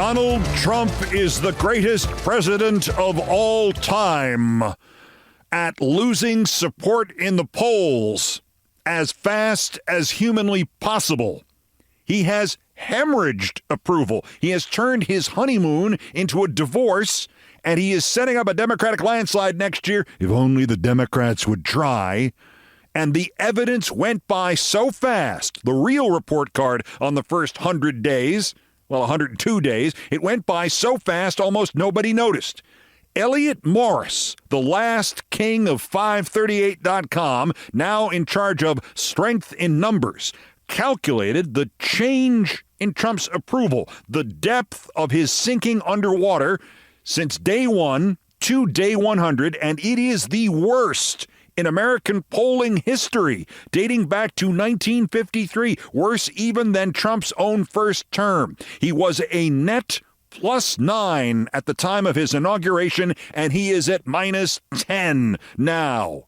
Donald Trump is the greatest president of all time at losing support in the polls as fast as humanly possible. He has hemorrhaged approval. He has turned his honeymoon into a divorce, and he is setting up a Democratic landslide next year. If only the Democrats would try. And the evidence went by so fast, the real report card on the first 100 days, 102 days, it went by so fast almost nobody noticed. Elliot Morris, the last king of 538.com, now in charge of Strength in Numbers, calculated the change in Trump's approval, the depth of his sinking underwater since day one to day 100, and it is the worst in American polling history, dating back to 1953, worse even than Trump's own first term. He was a net +9 at the time of his inauguration, and he is at -10 now.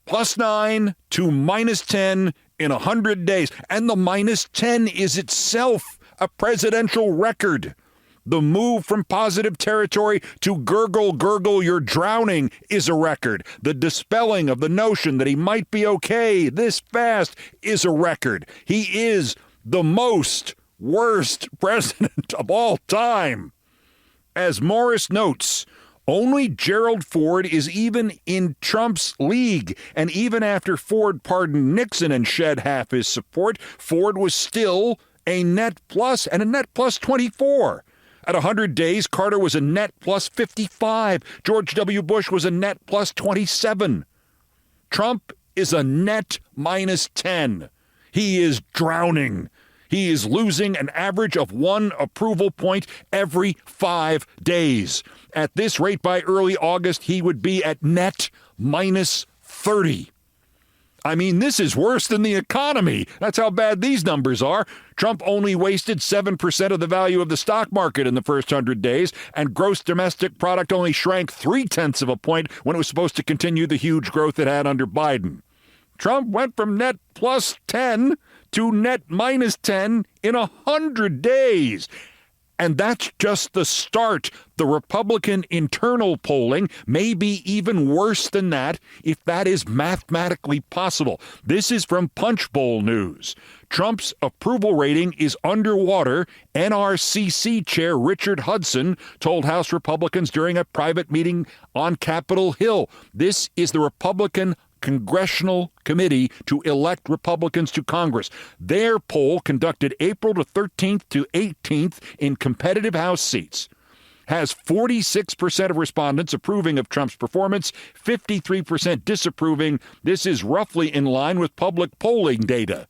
+9 to -10 in 100 days. And the -10 is itself a presidential record. The move from positive territory to gurgle, gurgle, you're drowning is a record. The dispelling of the notion that he might be okay this fast is a record. He is the most worst president of all time. As Morris notes, only Gerald Ford is even in Trump's league. And even after Ford pardoned Nixon and shed half his support, Ford was still a net plus and a net +24. At 100 days, Carter was a net +55. George W. Bush was a net +27. Trump is a net -10. He is drowning. He is losing an average of 1 approval point every 5 days. At this rate, by early August, he would be at net -30. I mean, this is worse than the economy. That's how bad these numbers are. Trump only wasted 7% of the value of the stock market in the first 100 days, and gross domestic product only shrank 0.3 of a point when it was supposed to continue the huge growth it had under Biden. Trump went from net +10 to net -10 in 100 days. And that's just the start. The Republican internal polling may be even worse than that, if that is mathematically possible. This is from Punchbowl News. Trump's approval rating is underwater. NRCC Chair Richard Hudson told House Republicans during a private meeting on Capitol Hill. This is the Republican Congressional Committee to elect Republicans to Congress. Their poll, conducted April 13th to 18th in competitive House seats, has 46% of respondents approving of Trump's performance, 53% disapproving. This is roughly in line with public polling data.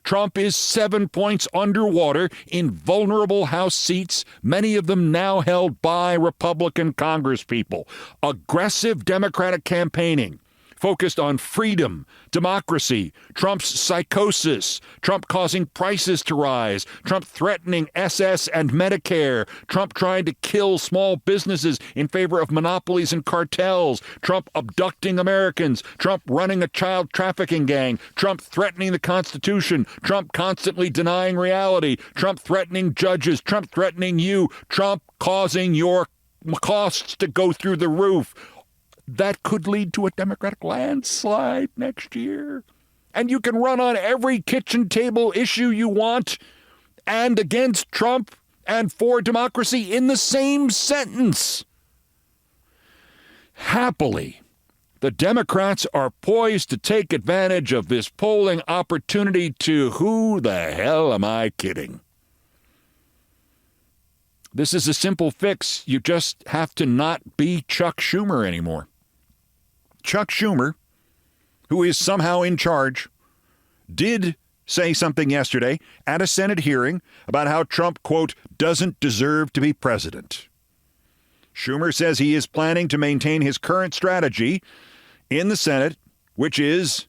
Trump is 7 points underwater in vulnerable House seats, many of them now held by Republican congresspeople. Aggressive Democratic campaigning focused on freedom, democracy, Trump's psychosis, Trump causing prices to rise, Trump threatening SS and Medicare, Trump trying to kill small businesses in favor of monopolies and cartels, Trump abducting Americans, Trump running a child trafficking gang, Trump threatening the Constitution, Trump constantly denying reality, Trump threatening judges, Trump threatening you, Trump causing your costs to go through the roof. That could lead to a Democratic landslide next year. And you can run on every kitchen table issue you want and against Trump and for democracy in the same sentence. Happily, the Democrats are poised to take advantage of this polling opportunity to who the hell am I kidding? This is a simple fix. You just have to not be Chuck Schumer anymore. Chuck Schumer, who is somehow in charge, did say something yesterday at a Senate hearing about how Trump, quote, doesn't deserve to be president. Schumer says he is planning to maintain his current strategy in the Senate, which is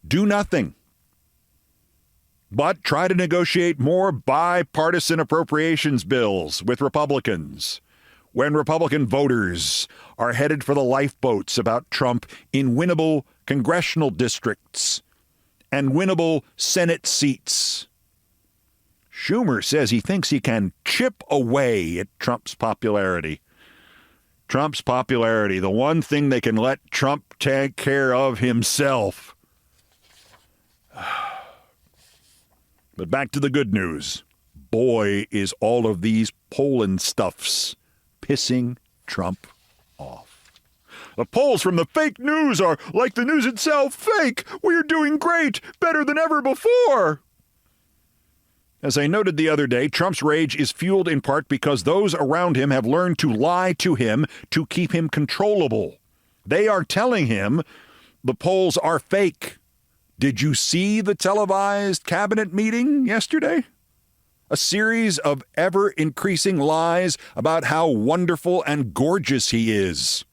do nothing, but try to negotiate more bipartisan appropriations bills with Republicans when Republican voters are headed for the lifeboats about Trump in winnable congressional districts and winnable Senate seats. Schumer says he thinks he can chip away at Trump's popularity. Trump's popularity, the one thing they can let Trump take care of himself. But back to the good news. Boy, is all of these Poland stuffs pissing Trump off. The polls from the fake news are, like the news itself, fake. We're doing great, better than ever before. As I noted the other day, Trump's rage is fueled in part because those around him have learned to lie to him to keep him controllable. They are telling him the polls are fake. Did you see the televised cabinet meeting yesterday? A series of ever-increasing lies about how wonderful and gorgeous he is.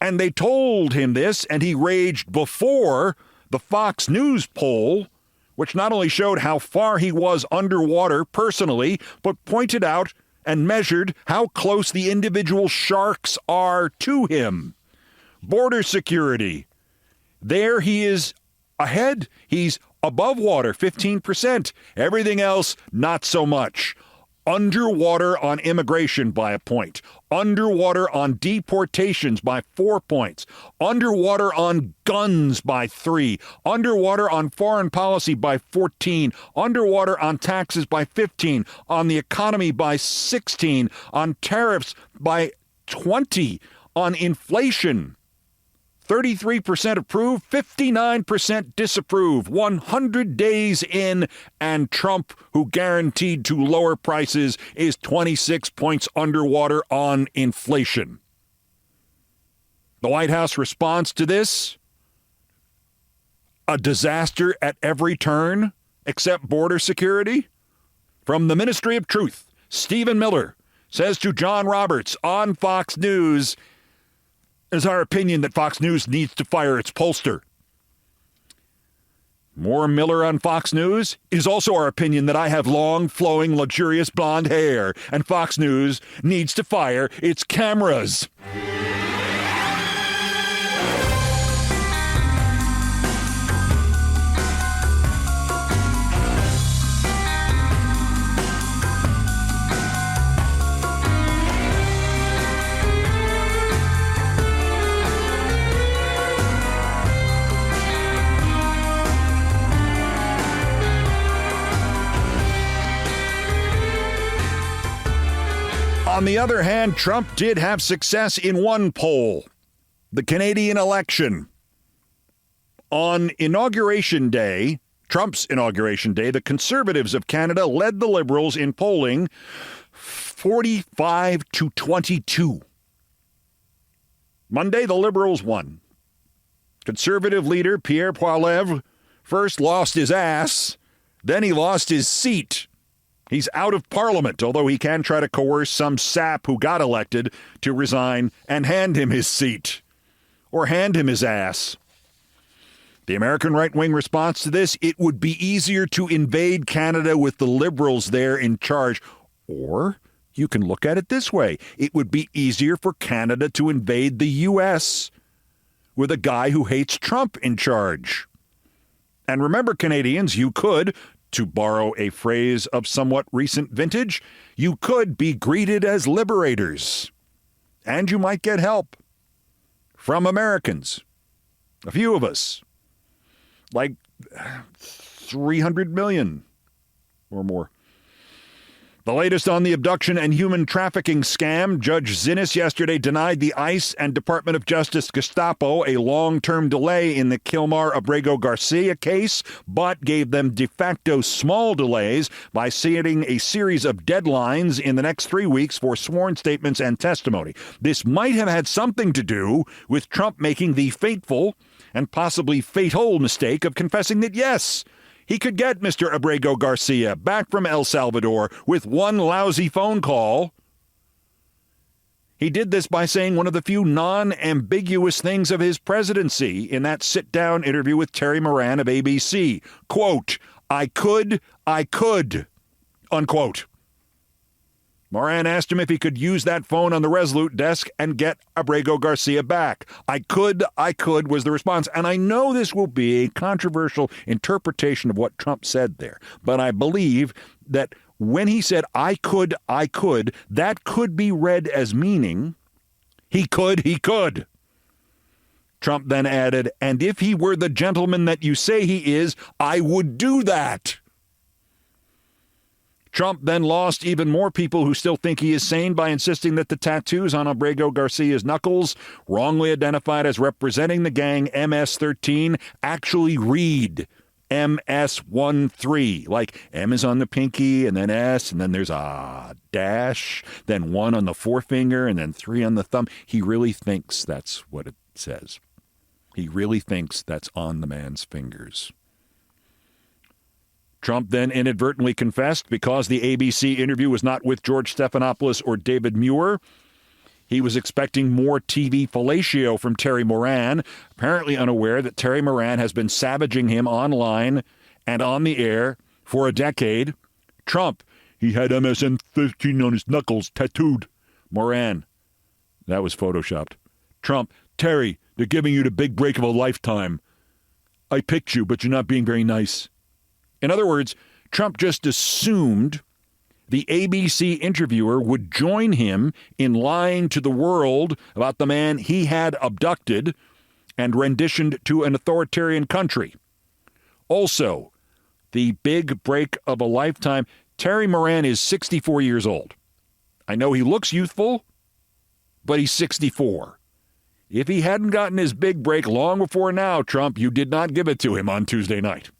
And they told him this, and he raged before the Fox News poll, which not only showed how far he was underwater personally, but pointed out and measured how close the individual sharks are to him. Border security. There he is ahead. He's above water, 15%. Everything else, not so much. Underwater on immigration by a point. Underwater on deportations by 4 points. Underwater on guns by 3. Underwater on foreign policy by 14. Underwater on taxes by 15. On the economy by 16. On tariffs by 20. On inflation, 33% approve, 59% disapprove. 100 days in, and Trump, who guaranteed to lower prices, is 26 points underwater on inflation. The White House response to this? A disaster at every turn, except border security? From the Ministry of Truth, Stephen Miller says to John Roberts on Fox News, "It is our opinion that Fox News needs to fire its pollster." More Miller on Fox News. It is also our opinion that I have long, flowing, luxurious blonde hair, and Fox News needs to fire its cameras. On the other hand, Trump did have success in one poll, the Canadian election. On Inauguration Day, Trump's Inauguration Day, the Conservatives of Canada led the Liberals in polling 45-22. Monday, the Liberals won. Conservative leader Pierre Poilievre first lost his ass, then he lost his seat. He's out of Parliament, although he can try to coerce some sap who got elected to resign and hand him his seat. Or hand him his ass. The American right-wing response to this, it would be easier to invade Canada with the Liberals there in charge. Or you can look at it this way. It would be easier for Canada to invade the U.S. with a guy who hates Trump in charge. And remember, Canadians, you could, to borrow a phrase of somewhat recent vintage, you could be greeted as liberators. And you might get help from Americans. A few of us. Like 300 million or more. The latest on the abduction and human trafficking scam, Judge Zinnes yesterday denied the ICE and Department of Justice Gestapo a long-term delay in the Kilmar Abrego Garcia case, but gave them de facto small delays by setting a series of deadlines in the next 3 weeks for sworn statements and testimony. This might have had something to do with Trump making the fateful and possibly fatal mistake of confessing that, yes, he could get Mr. Abrego Garcia back from El Salvador with one lousy phone call. He did this by saying one of the few non-ambiguous things of his presidency in that sit-down interview with Terry Moran of ABC. Quote, I could, unquote. Moran asked him if he could use that phone on the Resolute desk and get Abrego Garcia back. I could, was the response. And I know this will be a controversial interpretation of what Trump said there, but I believe that when he said, I could, that could be read as meaning he could. Trump then added, and if he were the gentleman that you say he is, I would do that. Trump then lost even more people who still think he is sane by insisting that the tattoos on Abrego Garcia's knuckles, wrongly identified as representing the gang MS-13, actually read MS-13. Like M is on the pinky, and then S, and then there's a dash, then 1 on the forefinger, and then 3 on the thumb. He really thinks that's what it says. He really thinks that's on the man's fingers. Trump then inadvertently confessed because the ABC interview was not with George Stephanopoulos or David Muir. He was expecting more TV fellatio from Terry Moran, apparently unaware that Terry Moran has been savaging him online and on the air for a decade. Trump, he had MSN-13 on his knuckles tattooed. Moran, that was photoshopped. Trump, Terry, they're giving you the big break of a lifetime. I picked you, but you're not being very nice. In other words, Trump just assumed the ABC interviewer would join him in lying to the world about the man he had abducted and renditioned to an authoritarian country. Also, the big break of a lifetime, Terry Moran is 64 years old. I know he looks youthful, but he's 64. If he hadn't gotten his big break long before now, Trump, you did not give it to him on Tuesday night.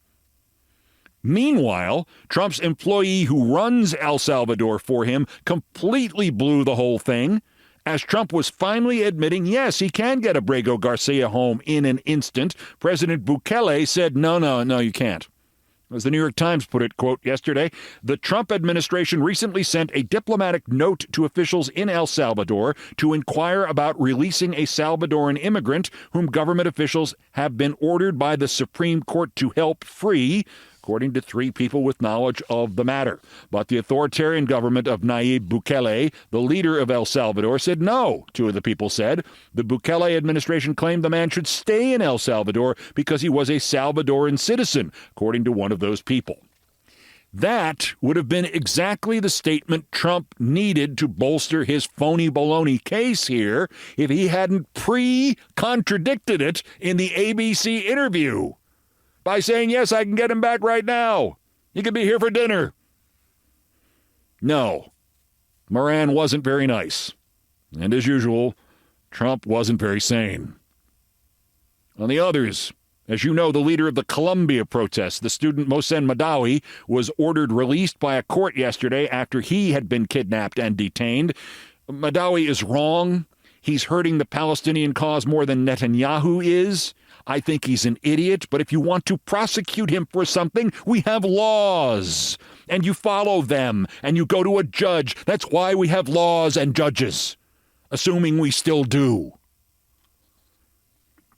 Meanwhile, Trump's employee who runs El Salvador for him completely blew the whole thing, as Trump was finally admitting, yes, he can get Abrego Garcia home in an instant. President Bukele said, no, you can't. As the New York Times put it, quote, yesterday, the Trump administration recently sent a diplomatic note to officials in El Salvador to inquire about releasing a Salvadoran immigrant whom government officials have been ordered by the Supreme Court to help free, according to 3 people with knowledge of the matter. But the authoritarian government of Nayib Bukele, the leader of El Salvador, said no, 2 of the people said. The Bukele administration claimed the man should stay in El Salvador because he was a Salvadoran citizen, according to one of those people. That would have been exactly the statement Trump needed to bolster his phony baloney case here if he hadn't contradicted it in the ABC interview by saying, yes, I can get him back right now. He could be here for dinner. No, Moran wasn't very nice. And as usual, Trump wasn't very sane. On the others, as you know, the leader of the Colombia protests, the student Mohsen Madawi, was ordered released by a court yesterday after he had been kidnapped and detained. Madawi is wrong. He's hurting the Palestinian cause more than Netanyahu is. I think he's an idiot, but if you want to prosecute him for something, we have laws, and you follow them, and you go to a judge. That's why we have laws and judges, assuming we still do.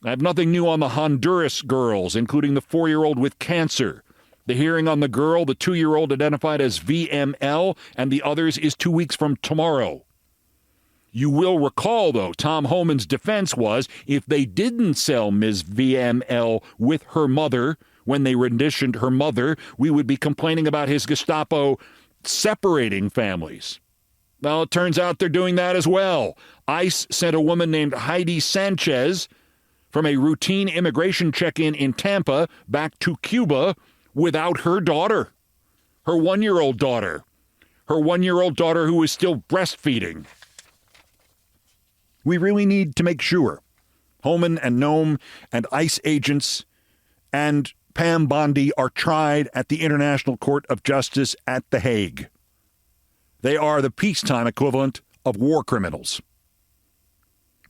I have nothing new on the Honduras girls, including the 4-year-old with cancer. The hearing on the girl, the 2-year-old identified as VML, and the others is 2 weeks from tomorrow. You will recall, though, Tom Homan's defense was if they didn't sell Ms. VML with her mother, when they renditioned her mother, we would be complaining about his Gestapo separating families. Well, it turns out they're doing that as well. ICE sent a woman named Heidi Sanchez from a routine immigration check-in in Tampa back to Cuba without her daughter, her 1-year-old daughter, who is still breastfeeding. We really need to make sure Homan and Noem and ICE agents and Pam Bondi are tried at the International Court of Justice at The Hague. They are the peacetime equivalent of war criminals.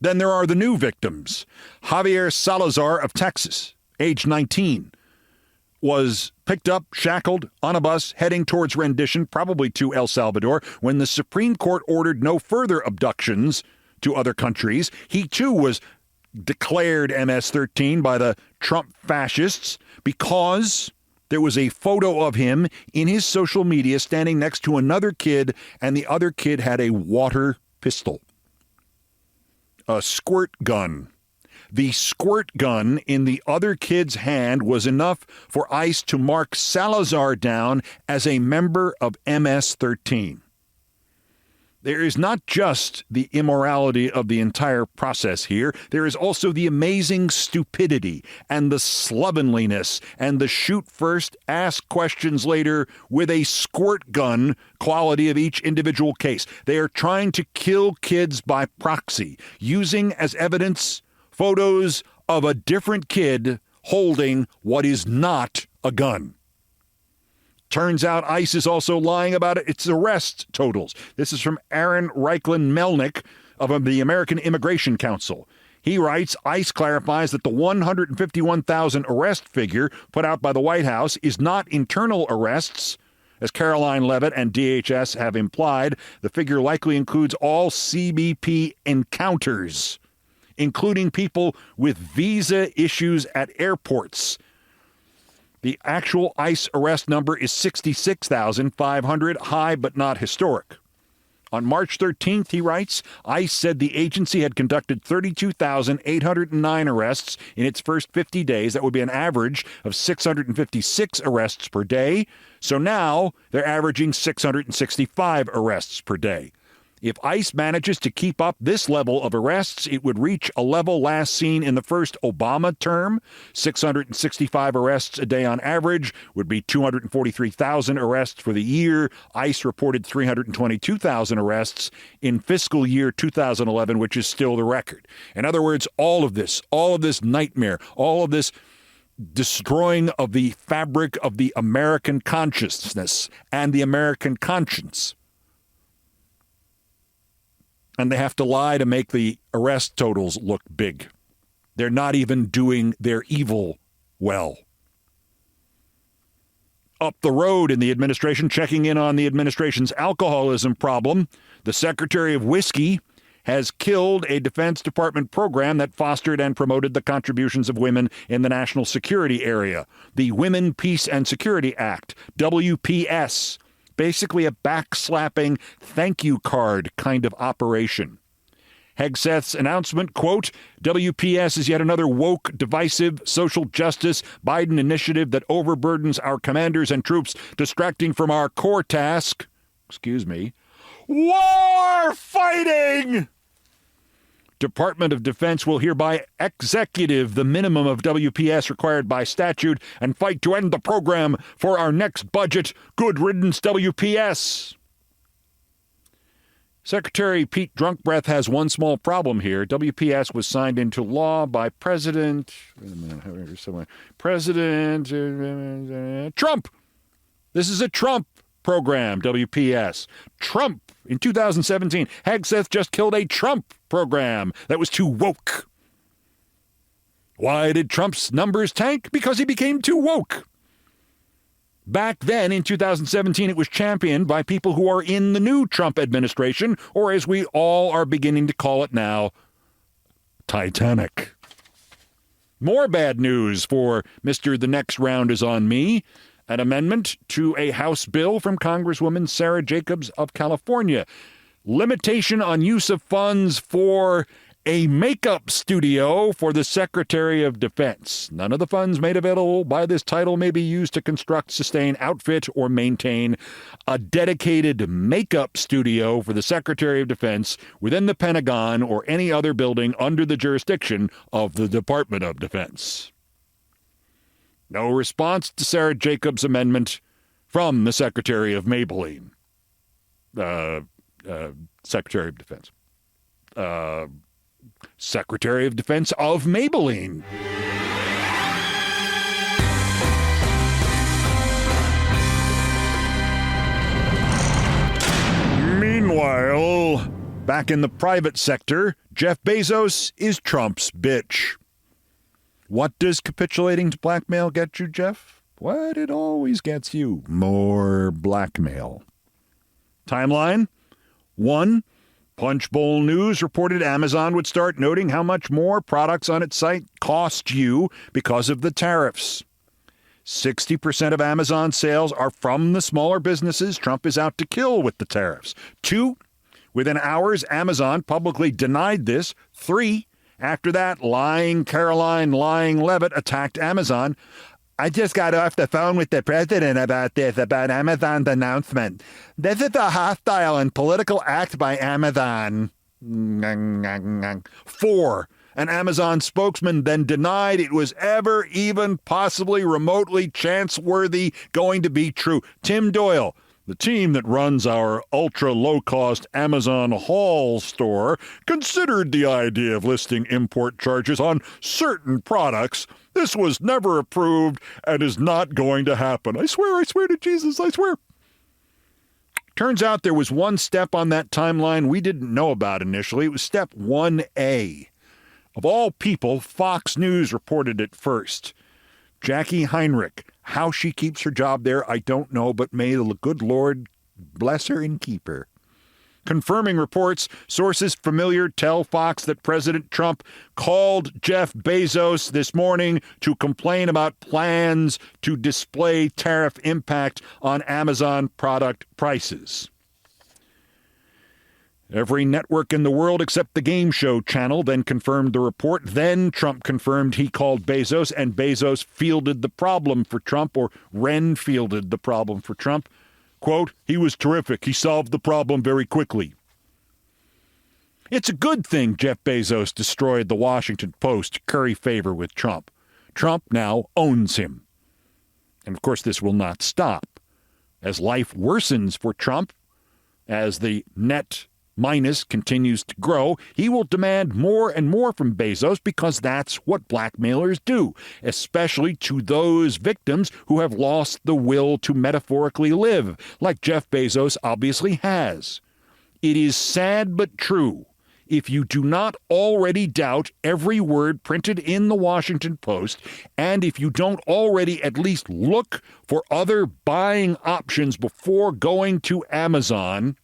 Then there are the new victims. Javier Salazar of Texas, age 19, was picked up, shackled, on a bus, heading towards rendition, probably to El Salvador, when the Supreme Court ordered no further abductions to other countries. He, too, was declared MS-13 by the Trump fascists because There was a photo of him in his social media standing next to another kid, and the other kid had a water pistol, a squirt gun. The squirt gun in the other kid's hand was enough for ICE to mark Salazar down as a member of MS-13. There is not just the immorality of the entire process here. There is also the amazing stupidity and the slovenliness and the shoot first, ask questions later with a squirt gun quality of each individual case. They are trying to kill kids by proxy, using as evidence photos of a different kid holding what is not a gun. Turns out ICE is also lying about its arrest totals. This is from Aaron Reichlin-Melnick of the American Immigration Council. He writes, ICE clarifies that the 151,000 arrest figure put out by the White House is not internal arrests. As Caroline Leavitt and DHS have implied, the figure likely includes all CBP encounters, including people with visa issues at airports. The actual ICE arrest number is 66,500, high but not historic. On March 13th, he writes, ICE said the agency had conducted 32,809 arrests in its first 50 days. That would be an average of 656 arrests per day. So now they're averaging 665 arrests per day. If ICE manages to keep up this level of arrests, it would reach a level last seen in the first Obama term. 665 arrests a day on average would be 243,000 arrests for the year. ICE reported 322,000 arrests in fiscal year 2011, which is still the record. In other words, all of this nightmare, all of this destroying of the fabric of the American consciousness and the American conscience. And they have to lie to make the arrest totals look big. They're not even doing their evil well. Up the road in the administration, checking in on the administration's alcoholism problem, the Secretary of Whiskey has killed a Defense Department program that fostered and promoted the contributions of women in the national security area. The Women, Peace, and Security Act, WPS. Basically a backslapping thank you card kind of operation. Hegseth's announcement, quote, WPS is yet another woke, divisive, social justice Biden initiative that overburdens our commanders and troops, distracting from our core task, war fighting! Department of Defense will hereby executive the minimum of WPS required by statute and fight to end the program for our next budget. Good riddance, WPS. Secretary Pete Drunkbreath has one small problem here. WPS was signed into law by President Trump. This is a Trump program, WPS. Trump in 2017. Hegseth just killed a Trump program that was too woke. Why did Trump's numbers tank? Because he became too woke. Back then, in 2017, it was championed by people who are in the new Trump administration, or as we all are beginning to call it now, Titanic. More bad news for Mr. The Next Round is on Me. An amendment to a House bill from Congresswoman Sarah Jacobs of California. Limitation on use of funds for a makeup studio for the Secretary of Defense. None of the funds made available by this title may be used to construct, sustain, outfit, or maintain a dedicated makeup studio for the Secretary of Defense within the Pentagon or any other building under the jurisdiction of the Department of Defense. No response to Sarah Jacobs' amendment from the Secretary of Maybelline. Secretary of Defense. Secretary of Defense of Maybelline. Meanwhile, back in the private sector, Jeff Bezos is Trump's bitch. What does capitulating to blackmail get you, Jeff? What it always gets you. More blackmail. Timeline. 1. Punchbowl News reported Amazon would start noting how much more products on its site cost you because of the tariffs. 60% of Amazon sales are from the smaller businesses Trump is out to kill with the tariffs. 2, within hours, Amazon publicly denied this. 3, after that, lying Caroline, lying Levitt attacked Amazon. I just got off the phone with the president about this, about Amazon's announcement. This is a hostile and political act by Amazon. 4, an Amazon spokesman then denied it was ever even possibly remotely chance-worthy going to be true. Tim Doyle, the team that runs our ultra-low-cost Amazon haul store, considered the idea of listing import charges on certain products. This was never approved and is not going to happen. I swear to Jesus, I swear. Turns out there was one step on that timeline we didn't know about initially. It was step 1A. Of all people, Fox News reported it first. Jackie Heinrich. How she keeps her job there, I don't know, but may the good Lord bless her and keep her. Confirming reports, sources familiar tell Fox that President Trump called Jeff Bezos this morning to complain about plans to display tariff impact on Amazon product prices. Every network in the world except the game show channel then confirmed the report. Then Trump confirmed he called Bezos, and Bezos fielded the problem for Trump, or Wren fielded the problem for Trump. Quote, he was terrific. He solved the problem very quickly. It's a good thing Jeff Bezos destroyed the Washington Post to curry favor with Trump. Trump now owns him. And of course, this will not stop. As life worsens for Trump, as the net minus continues to grow, he will demand more and more from Bezos because that's what blackmailers do, especially to those victims who have lost the will to metaphorically live, like Jeff Bezos obviously has. It is sad but true. If you do not already doubt every word printed in the Washington Post, and if you don't already at least look for other buying options before going to Amazon,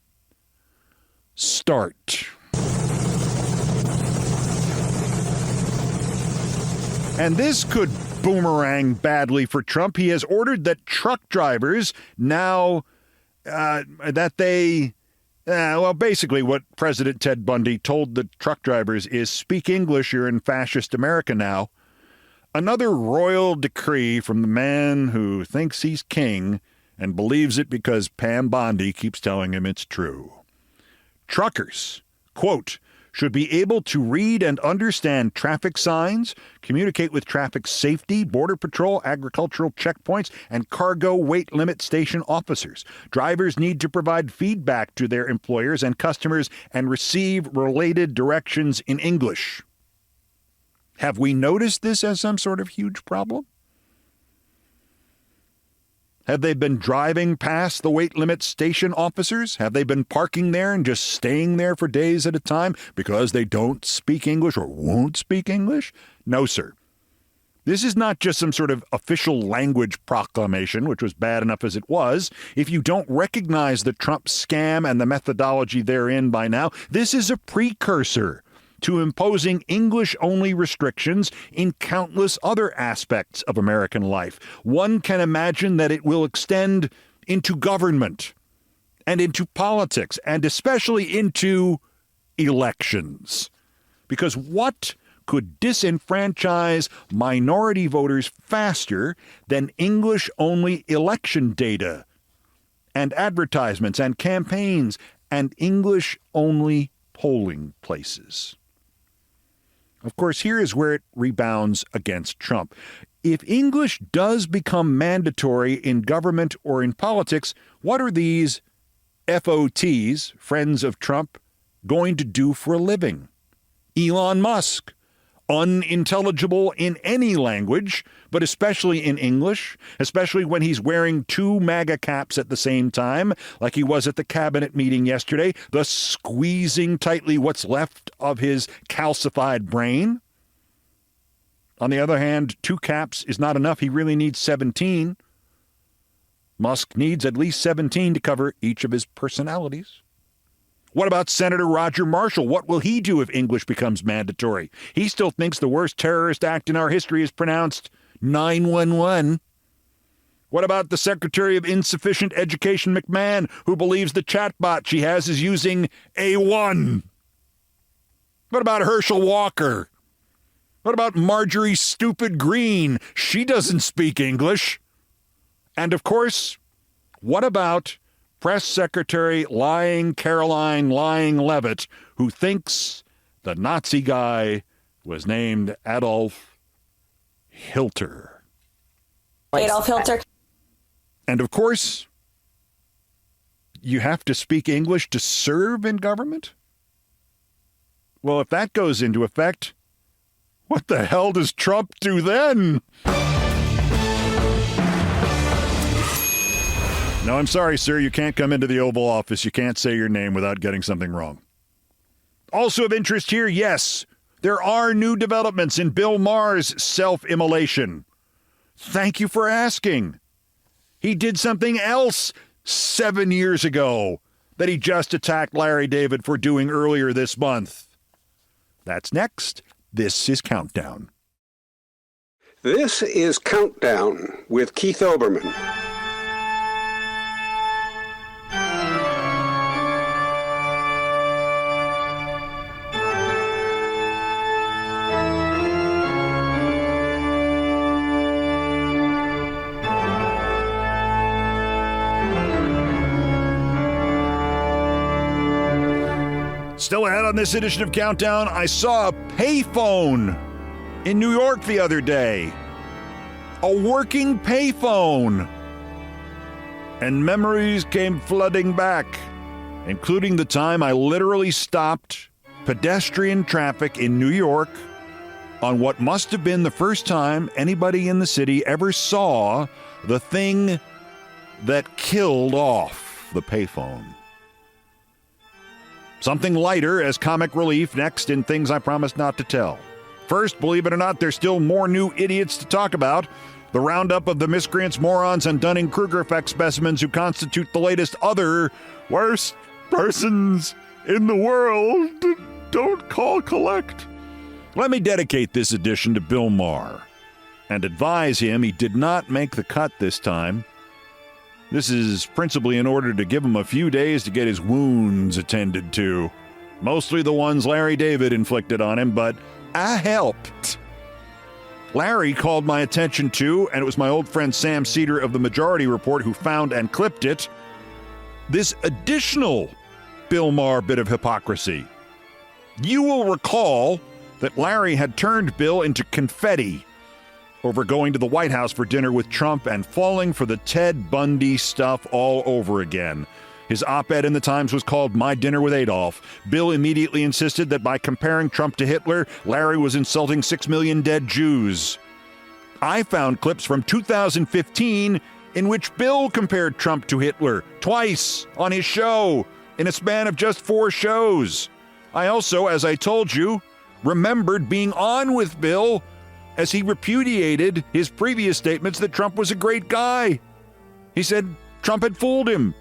start. And this could boomerang badly for Trump. He has ordered that truck drivers now, basically what President Ted Bundy told the truck drivers is speak English, you're in fascist America now. Another royal decree from the man who thinks he's king and believes it because Pam Bondi keeps telling him it's true. Truckers, quote, should be able to read and understand traffic signs, communicate with traffic safety, border patrol, agricultural checkpoints, and cargo weight limit station officers. Drivers need to provide feedback to their employers and customers and receive related directions in English. Have we noticed this as some sort of huge problem? Have they been driving past the weight limit station officers? Have they been parking there and just staying there for days at a time because they don't speak English or won't speak English? No, sir. This is not just some sort of official language proclamation, which was bad enough as it was. If you don't recognize the Trump scam and the methodology therein by now, this is a precursor to imposing English-only restrictions in countless other aspects of American life. One can imagine that it will extend into government and into politics and especially into elections. Because what could disenfranchise minority voters faster than English-only election data and advertisements and campaigns and English-only polling places? Of course, here is where it rebounds against Trump. If English does become mandatory in government or in politics, what are these FOTs, friends of Trump, going to do for a living? Elon Musk, unintelligible in any language, but especially in English, especially when he's wearing 2 MAGA caps at the same time, like he was at the cabinet meeting yesterday, thus squeezing tightly what's left of his calcified brain. On the other hand, 2 caps is not enough. He really needs 17. Musk needs at least 17 to cover each of his personalities. What about Senator Roger Marshall? What will he do if English becomes mandatory? He still thinks the worst terrorist act in our history is pronounced 911. What about the Secretary of Insufficient Education McMahon, who believes the chatbot she has is using A1? What about Herschel Walker? What about Marjorie Stupid Green? She doesn't speak English. And of course, what about Press Secretary Caroline Lying Levitt, who thinks the Nazi guy was named Adolf Hitler? Adolf Hitler. And of course, you have to speak English to serve in government? Well, if that goes into effect, what the hell does Trump do then? No, I'm sorry, sir. You can't come into the Oval Office. You can't say your name without getting something wrong. Also of interest here, yes, there are new developments in Bill Maher's self-immolation. Thank you for asking. He did something else 7 years ago that he just attacked Larry David for doing earlier this month. That's next. This is Countdown. This is Countdown with Keith Olbermann. Still ahead on this edition of Countdown, I saw a payphone in New York the other day. A working payphone. And memories came flooding back, including the time I literally stopped pedestrian traffic in New York on what must have been the first time anybody in the city ever saw the thing that killed off the payphone. Something lighter as comic relief next in Things I Promised Not to Tell. First, believe it or not, there's still more new idiots to talk about. The roundup of the miscreants, morons, and Dunning-Kruger effect specimens who constitute the latest other worst persons in the world. Don't call collect. Let me dedicate this edition to Bill Maher and advise him he did not make the cut this time. This is principally in order to give him a few days to get his wounds attended to. Mostly the ones Larry David inflicted on him, but I helped. Larry called my attention to, and it was my old friend Sam Cedar of the Majority Report who found and clipped it, this additional Bill Maher bit of hypocrisy. You will recall that Larry had turned Bill into confetti over going to the White House for dinner with Trump and falling for the Ted Bundy stuff all over again. His op-ed in the Times was called My Dinner with Adolf. Bill immediately insisted that by comparing Trump to Hitler, Larry was insulting 6 million dead Jews. I found clips from 2015 in which Bill compared Trump to Hitler twice on his show in a span of just 4 shows. I also, as I told you, remembered being on with Bill as he repudiated his previous statements that Trump was a great guy. He said Trump had fooled him.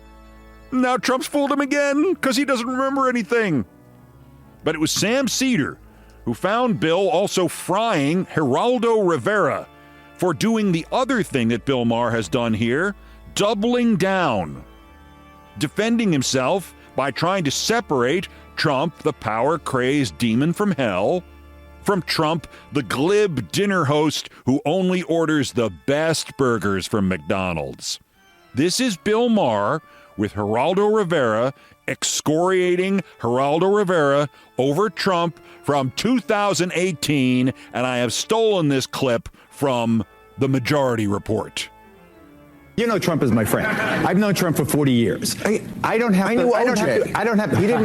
Now Trump's fooled him again because he doesn't remember anything. But it was Sam Cedar who found Bill also frying Geraldo Rivera for doing the other thing that Bill Maher has done here, doubling down, defending himself by trying to separate Trump, the power-crazed demon from hell, from Trump, the glib dinner host who only orders the best burgers from McDonald's. This is Bill Maher with Geraldo Rivera excoriating Geraldo Rivera over Trump from 2018, and I have stolen this clip from the Majority Report. You know Trump is my friend. I've known Trump for 40 years. I don't have to. He didn't.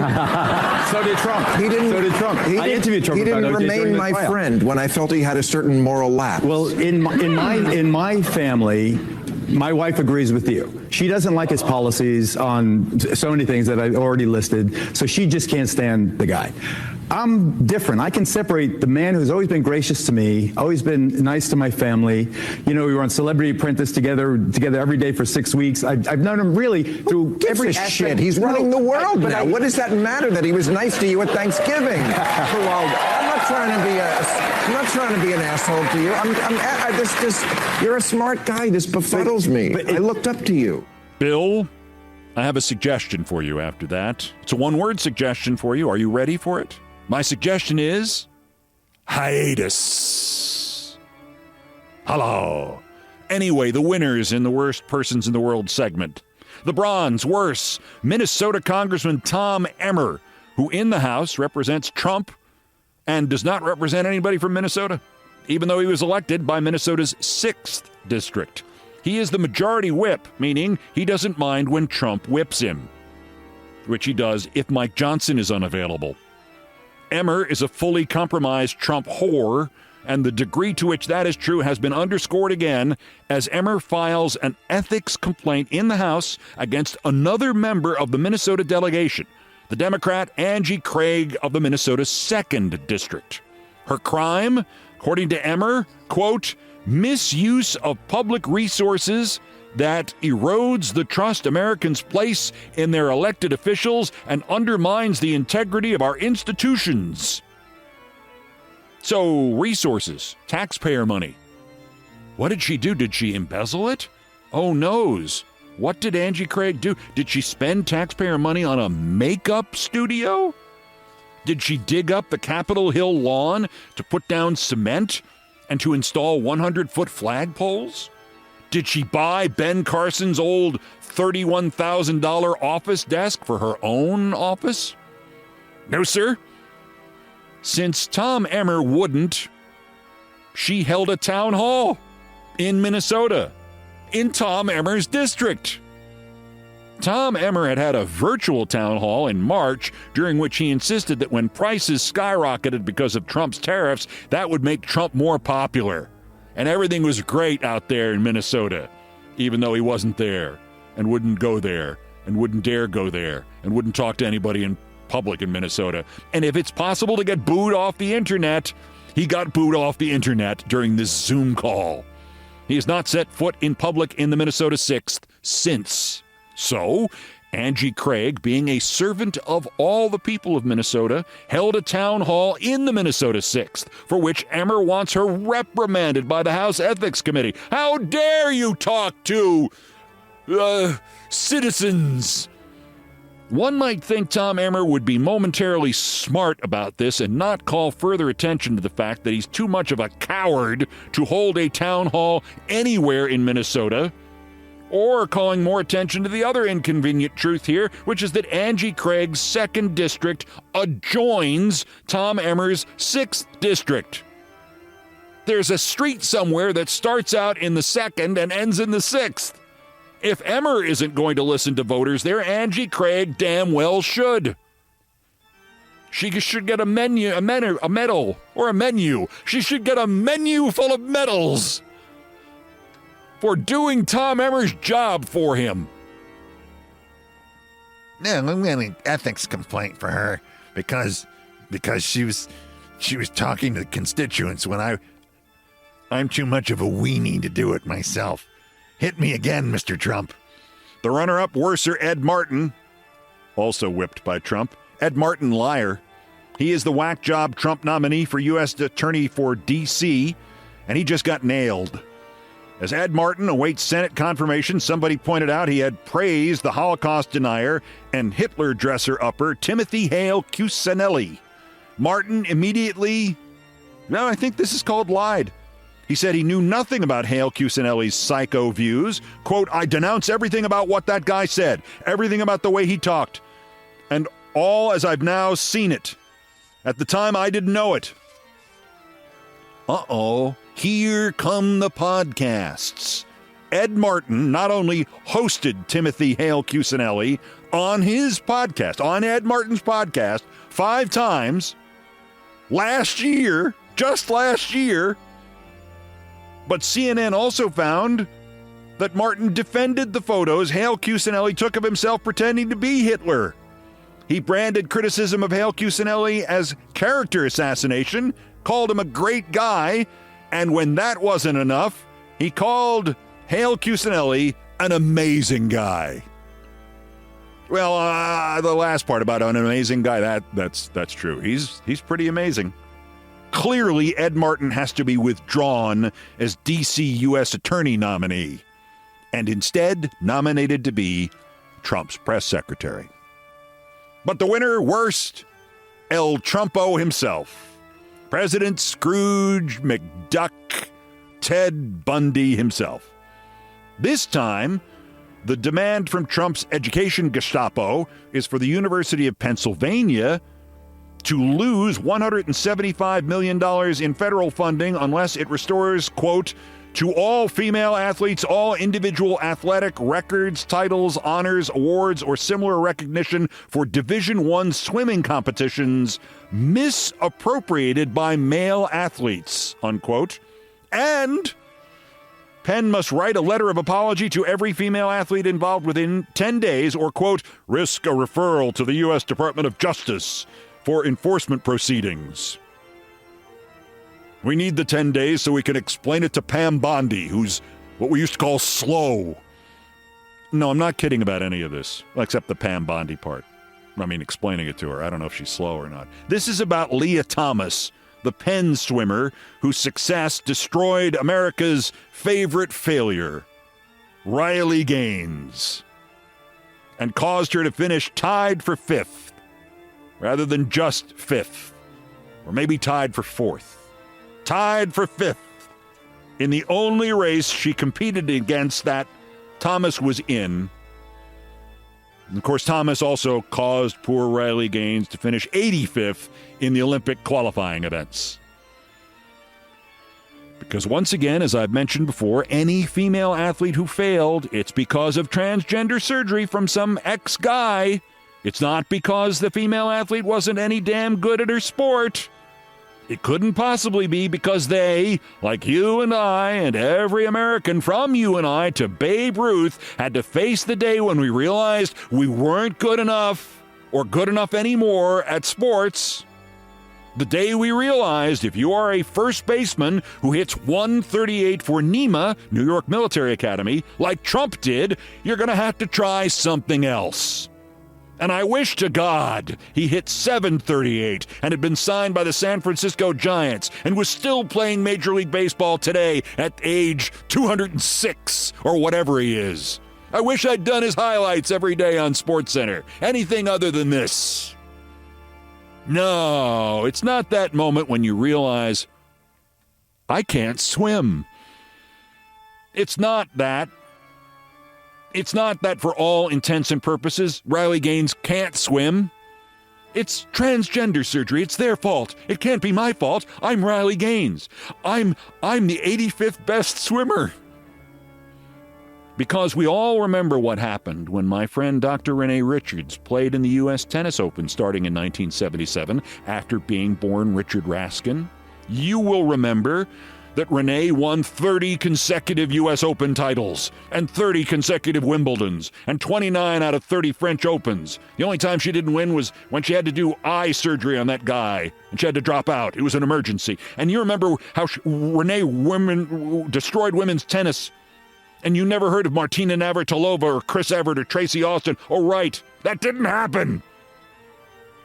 So did Trump. He didn't. So did Trump. I interviewed Trump. He didn't remain my friend when I felt he had a certain moral lapse. Well, in my family, my wife agrees with you. She doesn't like his policies on so many things that I've already listed, so she just can't stand the guy. I'm different. I can separate the man who's always been gracious to me, always been nice to my family. You know, we were on Celebrity Apprentice together every day for 6 weeks. I've known him really through every shit. He's running the world now. What does that matter that he was nice to you at Thanksgiving? Well, I'm not not trying to be an asshole to you. You're a smart guy. This befuddles me. I looked up to you. Bill, I have a suggestion for you after that. It's a one-word suggestion for you. Are you ready for it? My suggestion is hiatus. Hello. Anyway, the winners in the Worst Persons in the World segment. The bronze, worse, Minnesota Congressman Tom Emmer, who in the House represents Trump and does not represent anybody from Minnesota, even though he was elected by Minnesota's 6th district. He is the majority whip, meaning he doesn't mind when Trump whips him, which he does if Mike Johnson is unavailable. Emmer is a fully compromised Trump whore, and the degree to which that is true has been underscored again as Emmer files an ethics complaint in the House against another member of the Minnesota delegation, the Democrat Angie Craig of the Minnesota 2nd District. Her crime, according to Emmer, quote, misuse of public resources that erodes the trust Americans place in their elected officials and undermines the integrity of our institutions. So, resources, taxpayer money. What did she do? Did she embezzle it? Oh, noes. What did Angie Craig do? Did she spend taxpayer money on a makeup studio? Did she dig up the Capitol Hill lawn to put down cement and to install 100-foot flagpoles? Did she buy Ben Carson's old $31,000 office desk for her own office? No, sir. Since Tom Emmer wouldn't, she held a town hall in Minnesota, in Tom Emmer's district. Tom Emmer had a virtual town hall in March, during which he insisted that when prices skyrocketed because of Trump's tariffs, that would make Trump more popular. And everything was great out there in Minnesota, even though he wasn't there, and wouldn't go there, and wouldn't dare go there, and wouldn't talk to anybody in public in Minnesota. And if it's possible to get booed off the internet, he got booed off the internet during this Zoom call. He has not set foot in public in the Minnesota 6th since. So, Angie Craig, being a servant of all the people of Minnesota, held a town hall in the Minnesota 6th, for which Emmer wants her reprimanded by the House Ethics Committee. How dare you talk to citizens? One might think Tom Emmer would be momentarily smart about this and not call further attention to the fact that he's too much of a coward to hold a town hall anywhere in Minnesota, or calling more attention to the other inconvenient truth here, which is that Angie Craig's 2nd District adjoins Tom Emmer's 6th District. There's a street somewhere that starts out in the 2nd and ends in the 6th. If Emmer isn't going to listen to voters there, Angie Craig damn well should. She should get a medal, or a menu. She should get a menu full of medals for doing Tom Emmer's job for him. Yeah, I'm getting an ethics complaint for her because she was talking to the constituents when I'm too much of a weenie to do it myself. Hit me again, Mr. Trump. The runner-up, worser, Ed Martin, also whipped by Trump. Ed Martin, liar. He is the whack job Trump nominee for U.S. Attorney for D.C., and he just got nailed. As Ed Martin awaits Senate confirmation, somebody pointed out he had praised the Holocaust denier and Hitler dresser-upper Timothy Hale Cuccinelli. Martin immediately, I think this is called lied. He said he knew nothing about Hale Cuccinelli's psycho views. Quote, I denounce everything about what that guy said, everything about the way he talked, and all as I've now seen it. At the time, I didn't know it. Uh-oh, here come the podcasts. Ed Martin not only hosted Timothy Hale Cuccinelli on his podcast, on Ed Martin's podcast, 5 times just last year, but CNN also found that Martin defended the photos Hale Cuccinelli took of himself pretending to be Hitler. He branded criticism of Hale Cuccinelli as character assassination, called him a great guy, and when that wasn't enough, he called Hale Cuccinelli an amazing guy. Well, the last part about an amazing guy, that's true. He's pretty amazing. clearly Ed Martin has to be withdrawn as D.C. U.S. Attorney nominee and instead nominated to be Trump's press secretary. But the winner, worst, El Trumpo himself, President Scrooge McDuck, Ted Bundy himself. This time, the demand from Trump's education Gestapo is for the University of Pennsylvania to lose $175 million in federal funding unless it restores, quote, to all female athletes, all individual athletic records, titles, honors, awards, or similar recognition for Division I swimming competitions misappropriated by male athletes, unquote. And Penn must write a letter of apology to every female athlete involved within 10 days or, quote, risk a referral to the U.S. Department of Justice for enforcement proceedings. We need the 10 days so we can explain it to Pam Bondi, who's what we used to call slow. No, I'm not kidding about any of this, except the Pam Bondi part. I mean, explaining it to her. I don't know if she's slow or not. This is about Leah Thomas, the Penn swimmer whose success destroyed America's favorite failure, Riley Gaines, and caused her to finish tied for 5th, rather than just 5th, or maybe tied for 4th. Tied for 5th in the only race she competed against that Thomas was in. And of course, Thomas also caused poor Riley Gaines to finish 85th in the Olympic qualifying events. Because once again, as I've mentioned before, any female athlete who failed, it's because of transgender surgery from some ex-guy. It's not because the female athlete wasn't any damn good at her sport. It couldn't possibly be because they, like you and I and every American from you and I to Babe Ruth, had to face the day when we realized we weren't good enough or good enough anymore at sports. The day we realized if you are a first baseman who hits 138 for NEMA, New York Military Academy, like Trump did, you're going to have to try something else. And I wish to God he hit 738 and had been signed by the San Francisco Giants and was still playing Major League Baseball today at age 206 or whatever he is. I wish I'd done his highlights every day on SportsCenter. Anything other than this. No, it's not that moment when you realize, I can't swim. It's not that. It's not that for all intents and purposes, Riley Gaines can't swim. It's transgender surgery. It's their fault. It can't be my fault. I'm Riley Gaines. I'm the 85th best swimmer. Because we all remember what happened when my friend Dr. Renee Richards played in the U.S. Tennis Open starting in 1977 after being born Richard Raskin. You will remember that Renee won 30 consecutive U.S. Open titles and 30 consecutive Wimbledons and 29 out of 30 French Opens. The only time she didn't win was when she had to do eye surgery on that guy and she had to drop out. It was an emergency. And you remember how Renee destroyed women's tennis, and you never heard of Martina Navratilova or Chris Evert or Tracy Austin. Oh, right, that didn't happen.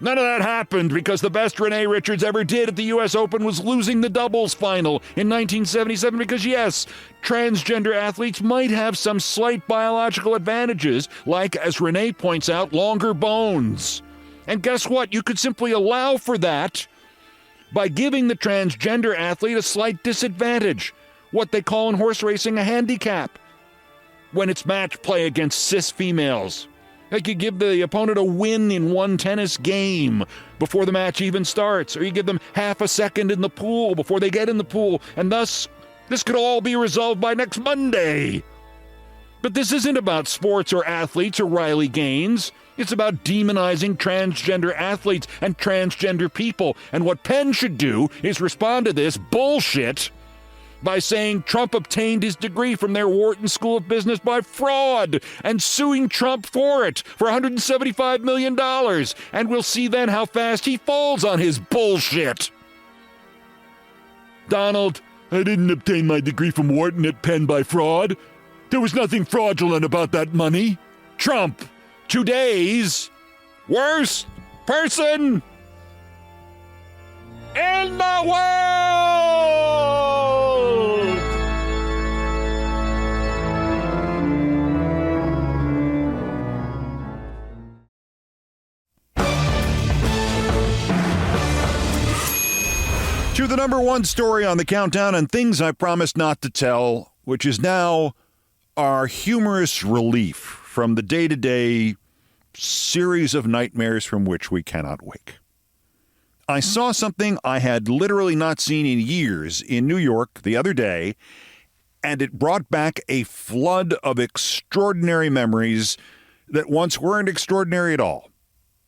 None of that happened because the best Renee Richards ever did at the U.S. Open was losing the doubles final in 1977 because, yes, transgender athletes might have some slight biological advantages, like, as Renee points out, longer bones. And guess what? You could simply allow for that by giving the transgender athlete a slight disadvantage, what they call in horse racing a handicap, when it's match play against cis females. They could give the opponent a win in one tennis game before the match even starts, or you give them half a second in the pool before they get in the pool, and thus this could all be resolved by next Monday. But this isn't about sports or athletes or Riley Gaines. It's about demonizing transgender athletes and transgender people. And what Penn should do is respond to this bullshit by saying Trump obtained his degree from their Wharton School of Business by fraud and suing Trump for it for $175 million. And we'll see then how fast he falls on his bullshit. Donald, I didn't obtain my degree from Wharton at Penn by fraud. There was nothing fraudulent about that money. Trump, today's worst person in in the world. To the number one story on the countdown and things I promised not to tell, which is now our humorous relief from the day-to-day series of nightmares from which we cannot wake. I saw something I had literally not seen in years in New York the other day, and it brought back a flood of extraordinary memories that once weren't extraordinary at all.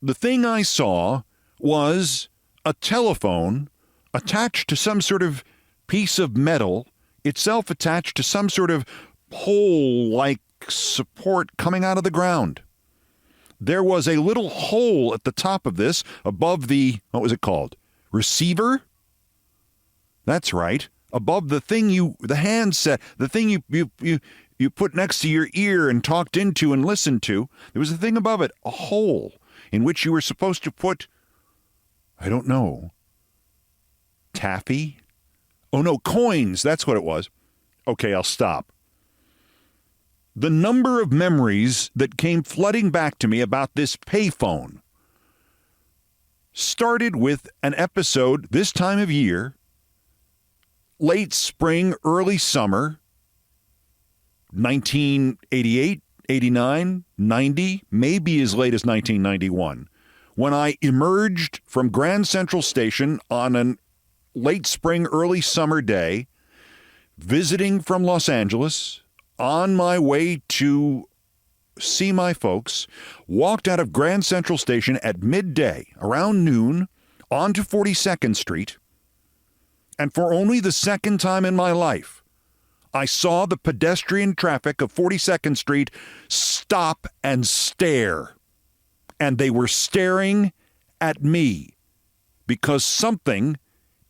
The thing I saw was a telephone attached to some sort of piece of metal, itself attached to some sort of pole-like support coming out of the ground. There was a little hole at the top of this above the, what was it called? Receiver? That's right. Above the thing the handset, the thing you put next to your ear and talked into and listened to. There was a thing above it, a hole in which you were supposed to put, I don't know, taffy? Oh no, coins. That's what it was. Okay, I'll stop. The number of memories that came flooding back to me about this payphone started with an episode this time of year, late spring, early summer, 1988, 89, 90, maybe as late as 1991, when I emerged from Grand Central Station on an late spring, early summer day, visiting from Los Angeles, on my way to see my folks, walked out of Grand Central Station at midday, around noon, onto 42nd Street, and for only the second time in my life, I saw the pedestrian traffic of 42nd Street stop and stare. And they were staring at me because something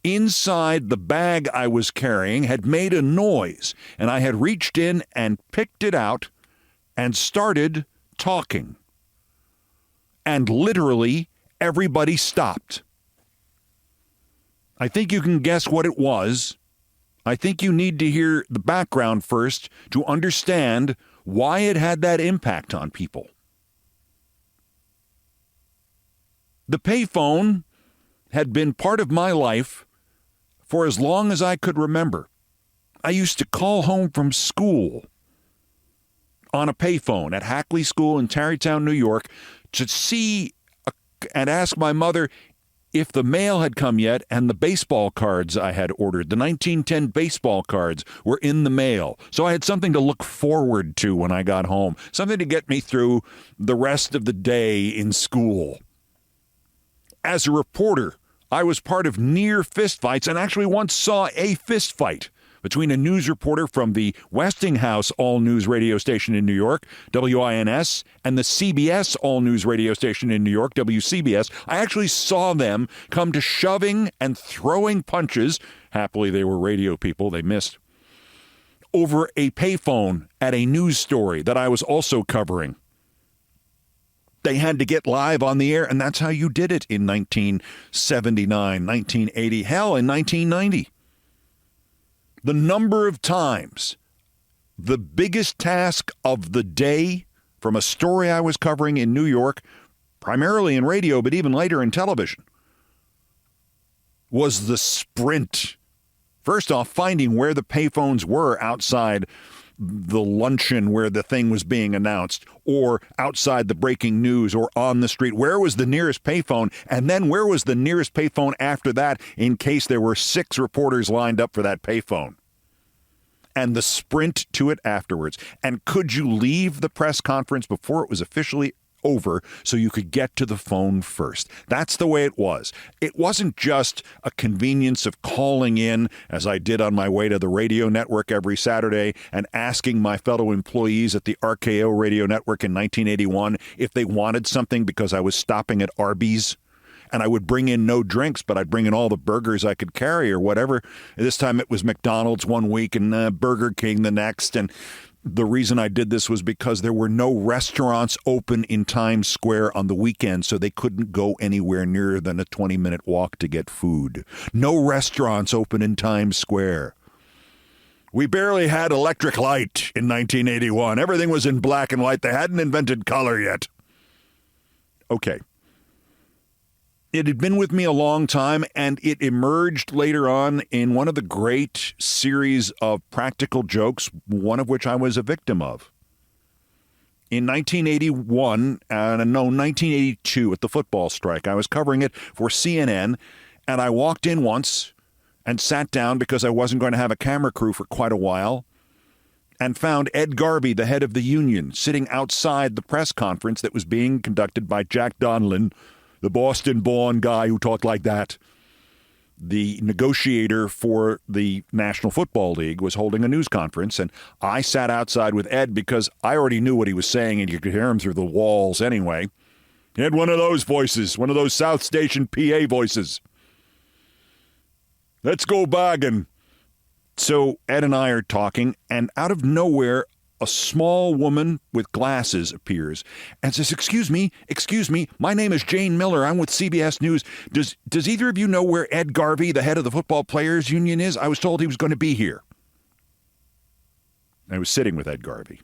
inside the bag I was carrying had made a noise, and I had reached in and picked it out and started talking. And literally, everybody stopped. I think you can guess what it was. I think you need to hear the background first to understand why it had that impact on people. The payphone had been part of my life for as long as I could remember. I used to call home from school on a payphone at Hackley School in Tarrytown, New York, to see and ask my mother if the mail had come yet, and the baseball cards I had ordered, the 1910 baseball cards, were in the mail. So I had something to look forward to when I got home, something to get me through the rest of the day in school. As a reporter, I was part of near fistfights and actually once saw a fistfight between a news reporter from the Westinghouse all-news radio station in New York, WINS, and the CBS all-news radio station in New York, WCBS. I actually saw them come to shoving and throwing punches. Happily, they were radio people. They missed. Over a payphone at a news story that I was also covering. They had to get live on the air, and that's how you did it in 1979, 1980, hell, in 1990. The number of times, the biggest task of the day from a story I was covering in New York, primarily in radio, but even later in television, was the sprint. First off, finding where the payphones were outside the luncheon where the thing was being announced, or outside the breaking news, or on the street. Where was the nearest payphone? And then where was the nearest payphone after that in case there were 6 reporters lined up for that payphone? And the sprint to it afterwards. And could you leave the press conference before it was officially over so you could get to the phone first? That's the way it was. It wasn't just a convenience of calling in, as I did on my way to the radio network every Saturday, and asking my fellow employees at the RKO radio network in 1981 if they wanted something because I was stopping at Arby's. And I would bring in no drinks, but I'd bring in all the burgers I could carry or whatever. This time it was McDonald's one week and Burger King the next. And the reason I did this was because there were no restaurants open in Times Square on the weekend, so they couldn't go anywhere nearer than a 20-minute walk to get food. No restaurants open in Times Square. We barely had electric light in 1981. Everything was in black and white. They hadn't invented color yet. Okay. It had been with me a long time, and it emerged later on in one of the great series of practical jokes, one of which I was a victim of. In 1982, at the football strike, I was covering it for CNN, and I walked in once and sat down because I wasn't going to have a camera crew for quite a while, and found Ed Garvey, the head of the union, sitting outside the press conference that was being conducted by Jack Donlin, the Boston-born guy who talked like that. The negotiator for the National Football League was holding a news conference, and I sat outside with Ed because I already knew what he was saying, and you could hear him through the walls anyway. He had one of those voices, one of those South Station PA voices. Let's go bargain. So Ed and I are talking, and out of nowhere, a small woman with glasses appears and says, excuse me, my name is Jane Miller. I'm with CBS News. Does either of you know where Ed Garvey, the head of the Football Players Union, is? I was told he was going to be here. I was sitting with Ed Garvey.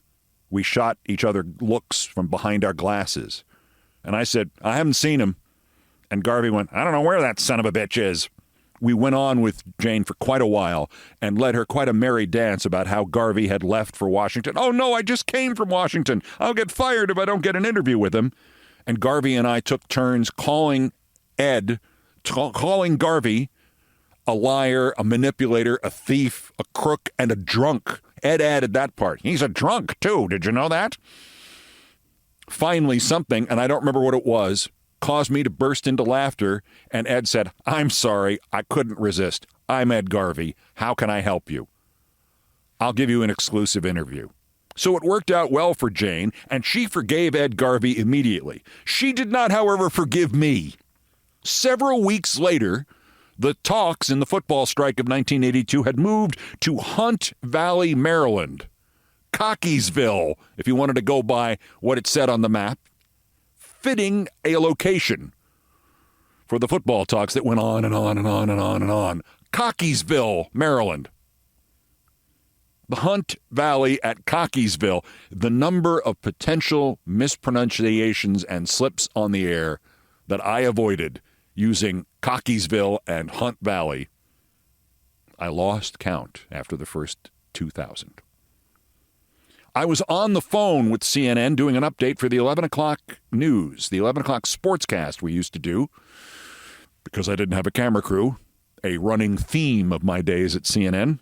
We shot each other looks from behind our glasses. And I said, I haven't seen him. And Garvey went, I don't know where that son of a bitch is. We went on with Jane for quite a while and led her quite a merry dance about how Garvey had left for Washington. Oh, no, I just came from Washington. I'll get fired if I don't get an interview with him. And Garvey and I took turns calling Garvey a liar, a manipulator, a thief, a crook, and a drunk. Ed added that part. He's a drunk, too. Did you know that? Finally, something, and I don't remember what it was, caused me to burst into laughter, and Ed said, I'm sorry, I couldn't resist. I'm Ed Garvey. How can I help you? I'll give you an exclusive interview. So it worked out well for Jane, and she forgave Ed Garvey immediately. She did not, however, forgive me. Several weeks later, the talks in the football strike of 1982 had moved to Hunt Valley, Maryland. Cockeysville, if you wanted to go by what it said on the map. Fitting a location for the football talks that went on and on and on and on and on. Cockeysville, Maryland. The Hunt Valley at Cockeysville, the number of potential mispronunciations and slips on the air that I avoided using Cockeysville and Hunt Valley, I lost count after the first 2,000. I was on the phone with CNN doing an update for the 11 o'clock news, the 11 o'clock sportscast we used to do, because I didn't have a camera crew, a running theme of my days at CNN.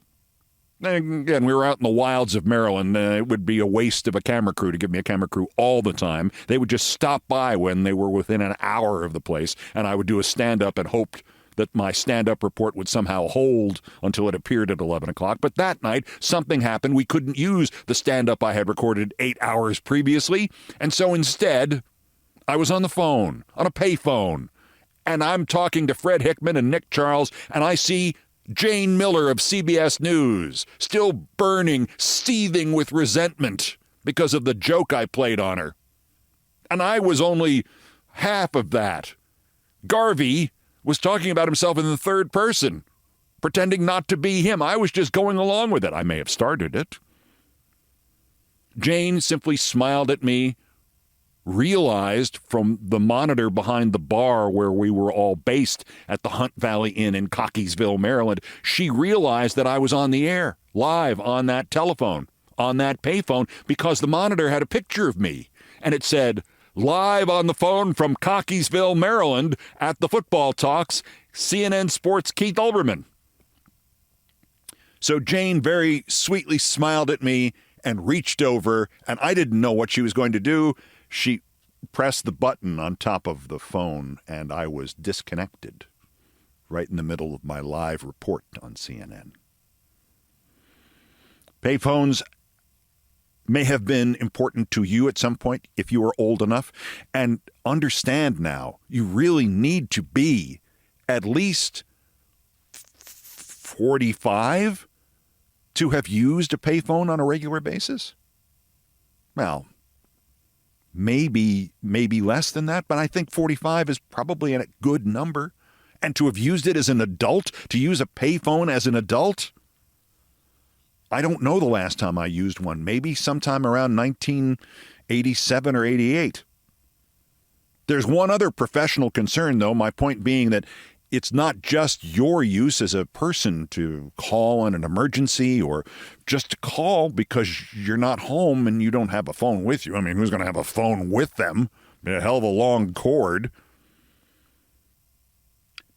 And again, we were out in the wilds of Maryland. It would be a waste of a camera crew to give me a camera crew all the time. They would just stop by when they were within an hour of the place, and I would do a stand-up and hoped that my stand-up report would somehow hold until it appeared at 11 o'clock. But that night, something happened. We couldn't use the stand-up I had recorded 8 hours previously. And so instead, I was on the phone, on a payphone. And I'm talking to Fred Hickman and Nick Charles, and I see Jane Miller of CBS News, still burning, seething with resentment because of the joke I played on her. And I was only half of that. Garvey was talking about himself in the third person, pretending not to be him. I was just going along with it. I may have started it. Jane simply smiled at me, realized from the monitor behind the bar where we were all based at the Hunt Valley Inn in Cockeysville, Maryland, she realized that I was on the air, live on that telephone, on that payphone, because the monitor had a picture of me, and it said, live on the phone from Cockeysville, Maryland, at the football talks, CNN Sports' Keith Olbermann. So Jane very sweetly smiled at me and reached over, and I didn't know what she was going to do. She pressed the button on top of the phone, and I was disconnected right in the middle of my live report on CNN. Payphones may have been important to you at some point if you were old enough. And understand now, you really need to be at least 45 to have used a payphone on a regular basis. well, maybe less than that, but I think 45 is probably a good number. And to have used it as an adult, to use a payphone as an adult, I don't know the last time I used one. Maybe sometime around 1987 or 88. There's one other professional concern, though, my point being that it's not just your use as a person to call in an emergency or just to call because you're not home and you don't have a phone with you. I mean, who's going to have a phone with them? A hell of a long cord.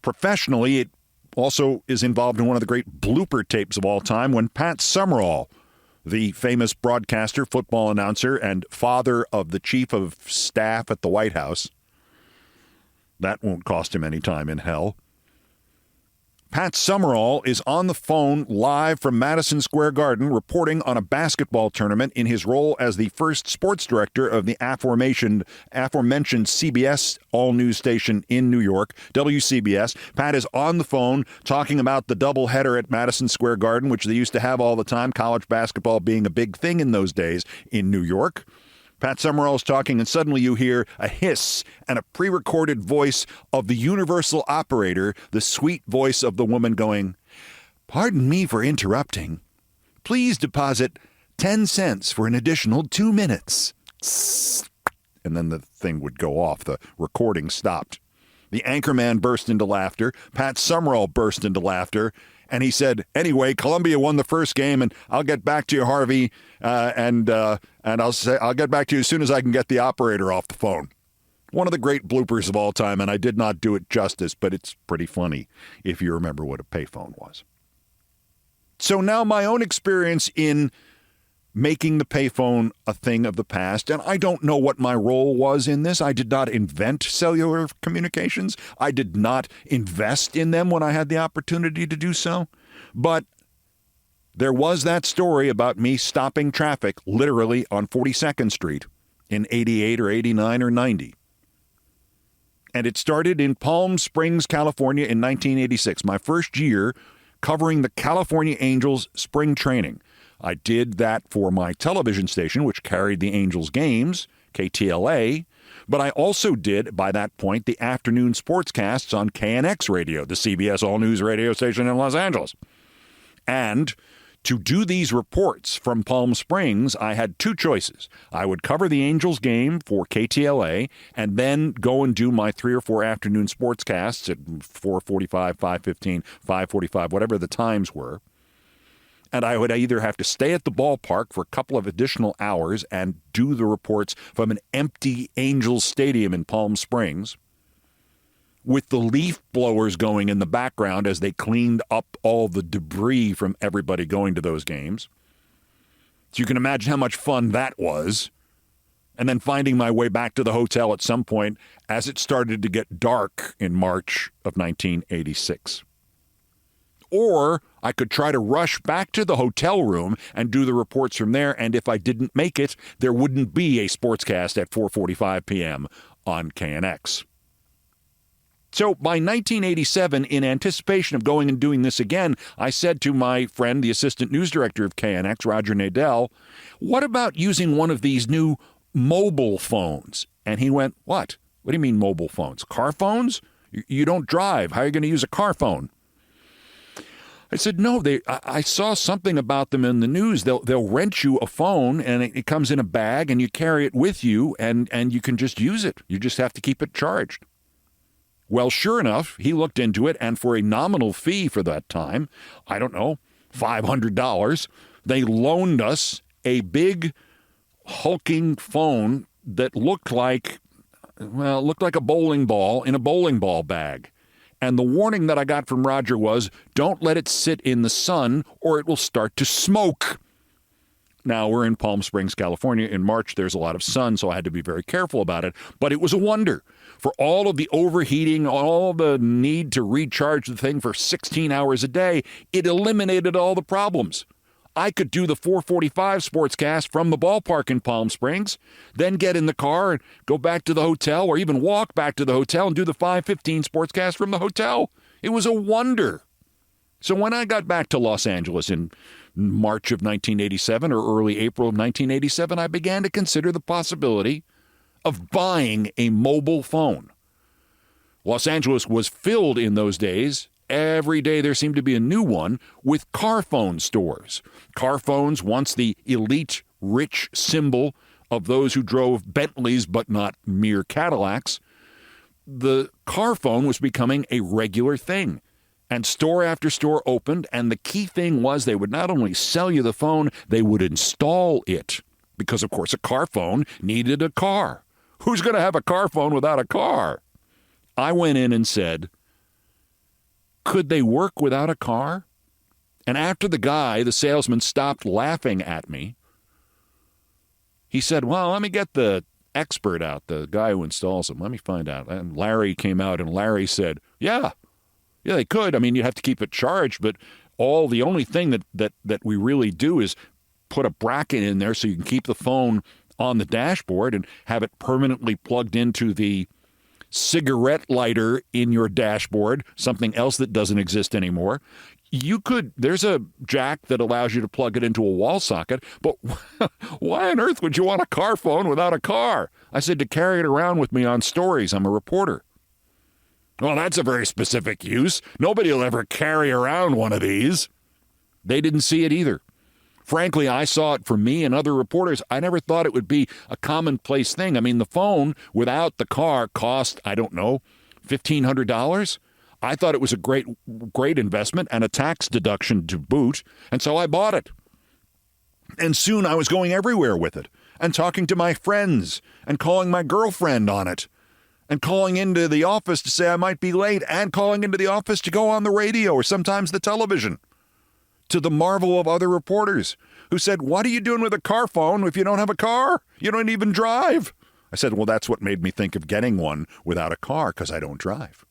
Professionally, it also is involved in one of the great blooper tapes of all time when Pat Summerall, the famous broadcaster, football announcer, and father of the chief of staff at the White House, that won't cost him any time in hell. Pat Summerall is on the phone live from Madison Square Garden reporting on a basketball tournament in his role as the first sports director of the aforementioned CBS all-news station in New York, WCBS. Pat is on the phone talking about the doubleheader at Madison Square Garden, which they used to have all the time, college basketball being a big thing in those days in New York. Pat Summerall is talking, and suddenly you hear a hiss and a pre-recorded voice of the universal operator, the sweet voice of the woman going, "Pardon me for interrupting. Please deposit 10 cents for an additional 2 minutes." And then the thing would go off. The recording stopped. The anchorman burst into laughter. Pat Summerall burst into laughter. And he said, "Anyway, Columbia won the first game, and I'll get back to you, Harvey, and I'll get back to you as soon as I can get the operator off the phone." One of the great bloopers of all time, and I did not do it justice, but it's pretty funny if you remember what a payphone was. So now my own experience in making the payphone a thing of the past, and I don't know what my role was in this. I did not invent cellular communications. I did not invest in them when I had the opportunity to do so. But there was that story about me stopping traffic literally on 42nd Street in 88 or 89 or 90. And it started in Palm Springs, California in 1986, my first year covering the California Angels spring training. I did that for my television station, which carried the Angels games, KTLA, but I also did, by that point, the afternoon sportscasts on KNX Radio, the CBS all-news radio station in Los Angeles. And to do these reports from Palm Springs, I had two choices. I would cover the Angels game for KTLA and then go and do my 3 or 4 afternoon sportscasts at 4:45, 5:15, 5:45, whatever the times were. And I would either have to stay at the ballpark for a couple of additional hours and do the reports from an empty Angels stadium in Palm Springs with the leaf blowers going in the background as they cleaned up all the debris from everybody going to those games. So you can imagine how much fun that was. And then finding my way back to the hotel at some point as it started to get dark in March of 1986. Or I could try to rush back to the hotel room and do the reports from there, and if I didn't make it, there wouldn't be a sportscast at 4:45 p.m. on KNX. So by 1987, in anticipation of going and doing this again, I said to my friend, the assistant news director of KNX, Roger Nadell, "What about using one of these new mobile phones?" And he went, "What? What do you mean mobile phones? Car phones? You don't drive. How are you going to use a car phone?" I said, "No, I saw something about them in the news. They'll rent you a phone, and it comes in a bag, and you carry it with you, and you can just use it. You just have to keep it charged." Well, sure enough, he looked into it, and for a nominal fee for that time, I don't know, $500, they loaned us a big, hulking phone that looked like a bowling ball in a bowling ball bag. And the warning that I got from Roger was, don't let it sit in the sun or it will start to smoke. Now, we're in Palm Springs, California. In March, there's a lot of sun, so I had to be very careful about it. But it was a wonder. For all of the overheating, all the need to recharge the thing for 16 hours a day, it eliminated all the problems. I could do the 4:45 sportscast from the ballpark in Palm Springs, then get in the car and go back to the hotel or even walk back to the hotel and do the 5:15 sportscast from the hotel. It was a wonder. So when I got back to Los Angeles in March of 1987 or early April of 1987, I began to consider the possibility of buying a mobile phone. Los Angeles was filled in those days. Every day there seemed to be a new one with car phone stores. Car phones, once the elite, rich symbol of those who drove Bentleys but not mere Cadillacs, the car phone was becoming a regular thing. And store after store opened, and the key thing was they would not only sell you the phone, they would install it. Because, of course, a car phone needed a car. Who's going to have a car phone without a car? I went in and said, could they work without a car? And after the salesman, stopped laughing at me, he said, well, let me get the expert out, the guy who installs them. Let me find out. And Larry came out, and Larry said, yeah, they could. I mean, you have to keep it charged, but the only thing that we really do is put a bracket in there so you can keep the phone on the dashboard and have it permanently plugged into the cigarette lighter in your dashboard, something else that doesn't exist anymore. There's a jack that allows you to plug it into a wall socket, but why on earth would you want a car phone without a car? I said, to carry it around with me on stories. I'm a reporter. Well, that's a very specific use. Nobody will ever carry around one of these. They didn't see it either. Frankly, I saw it for me and other reporters. I never thought it would be a commonplace thing. I mean, the phone without the car cost, I don't know, $1,500. I thought it was a great investment and a tax deduction to boot, and so I bought it. And soon I was going everywhere with it and talking to my friends and calling my girlfriend on it and calling into the office to say I might be late and calling into the office to go on the radio or sometimes the television, to the marvel of other reporters who said, what are you doing with a car phone if you don't have a car? You don't even drive. I said, well, that's what made me think of getting one without a car, because I don't drive.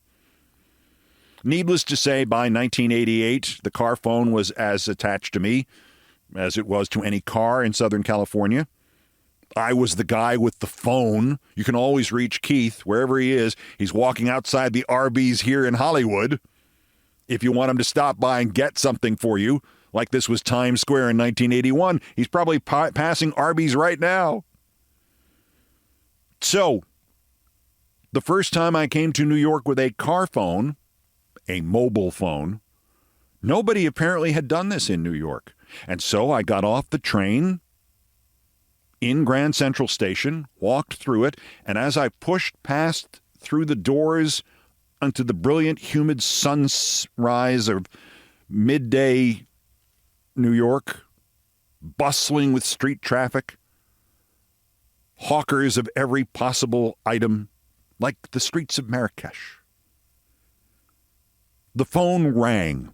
Needless to say, by 1988, the car phone was as attached to me as it was to any car in Southern California. I was the guy with the phone. You can always reach Keith wherever he is. He's walking outside the Arby's here in Hollywood. If you want him to stop by and get something for you, like this was Times Square in 1981, he's probably passing Arby's right now. So, the first time I came to New York with a car phone, a mobile phone, nobody apparently had done this in New York. And so I got off the train in Grand Central Station, walked through it, and as I pushed past through the doors onto the brilliant, humid sunrise of midday New York, bustling with street traffic, hawkers of every possible item, like the streets of Marrakesh. The phone rang,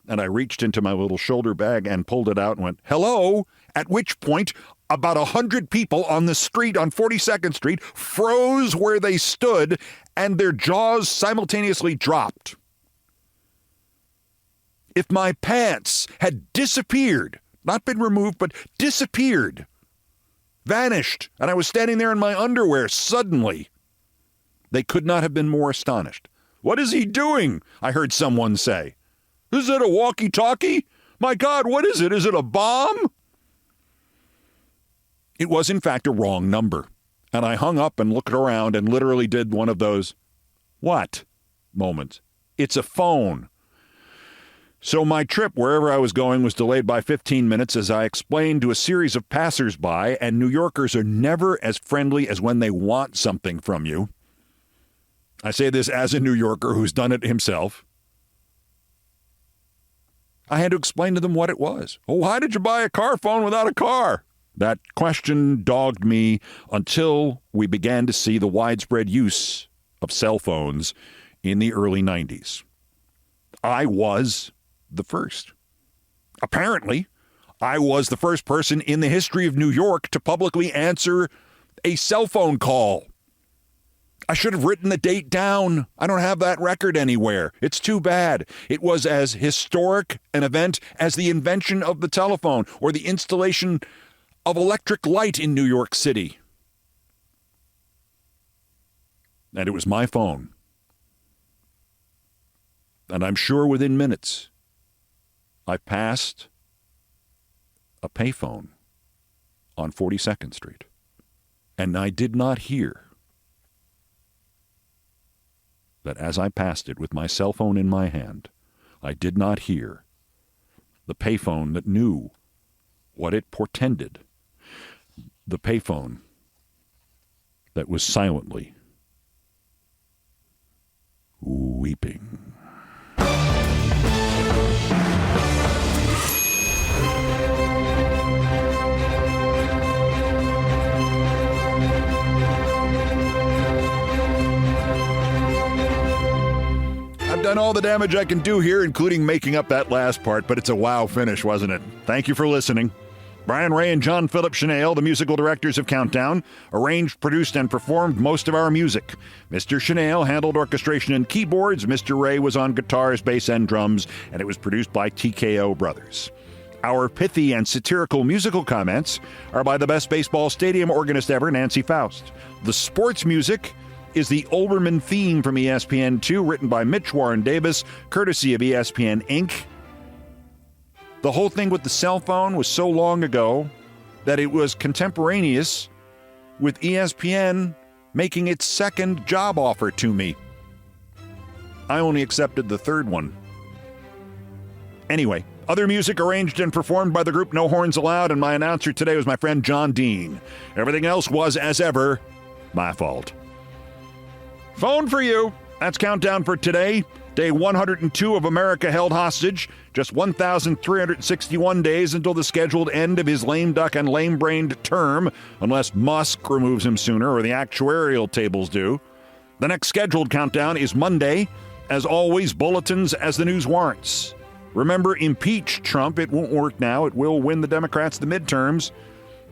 and I reached into my little shoulder bag and pulled it out and went, hello, at which point about 100 people on the street on 42nd Street froze where they stood, and their jaws simultaneously dropped. If my pants had disappeared, not been removed, but disappeared, vanished, and I was standing there in my underwear suddenly, they could not have been more astonished. What is he doing? I heard someone say. Is it a walkie-talkie? My God, what is it? Is it a bomb? It was, in fact, a wrong number. And I hung up and looked around and literally did one of those, what? moments. It's a phone. So my trip wherever I was going was delayed by 15 minutes as I explained to a series of passersby, and New Yorkers are never as friendly as when they want something from you. I say this as a New Yorker who's done it himself. I had to explain to them what it was. Oh, why did you buy a car phone without a car? That question dogged me until we began to see the widespread use of cell phones in the early 90s. I was the first. Apparently, I was the first person in the history of New York to publicly answer a cell phone call. I should have written the date down. I don't have that record anywhere. It's too bad. It was as historic an event as the invention of the telephone or the installation of electric light in New York City. And it was my phone. And I'm sure within minutes, I passed a payphone on 42nd Street. And I did not hear that as I passed it with my cell phone in my hand, I did not hear the payphone that knew what it portended, the payphone that was silently weeping. I've done all the damage I can do here, including making up that last part, but it's a wow finish, wasn't it? Thank you for listening. Brian Ray and John Philip Chanel, the musical directors of Countdown, arranged, produced, and performed most of our music. Mr. Chanel handled orchestration and keyboards. Mr. Ray was on guitars, bass, and drums, and it was produced by TKO Brothers. Our pithy and satirical musical comments are by the best baseball stadium organist ever, Nancy Faust. The sports music is the Olbermann theme from ESPN2, written by Mitch Warren Davis, courtesy of ESPN Inc. The whole thing with the cell phone was so long ago that it was contemporaneous with ESPN making its second job offer to me. I only accepted the third one. Anyway, other music arranged and performed by the group No Horns Allowed, and my announcer today was my friend John Dean. Everything else was, as ever, my fault. Phone for you. That's Countdown for today. Day 102 of America held hostage. Just 1,361 days until the scheduled end of his lame duck and lame-brained term, unless Musk removes him sooner or the actuarial tables do. The next scheduled countdown is Monday. As always, bulletins as the news warrants. Remember, impeach Trump. It won't work now. It will win the Democrats the midterms.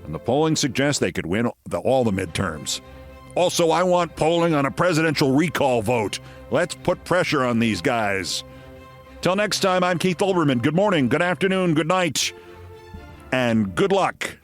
And the polling suggests they could win all the midterms. Also, I want polling on a presidential recall vote. Let's put pressure on these guys. Till next time, I'm Keith Olbermann. Good morning, good afternoon, good night, and good luck.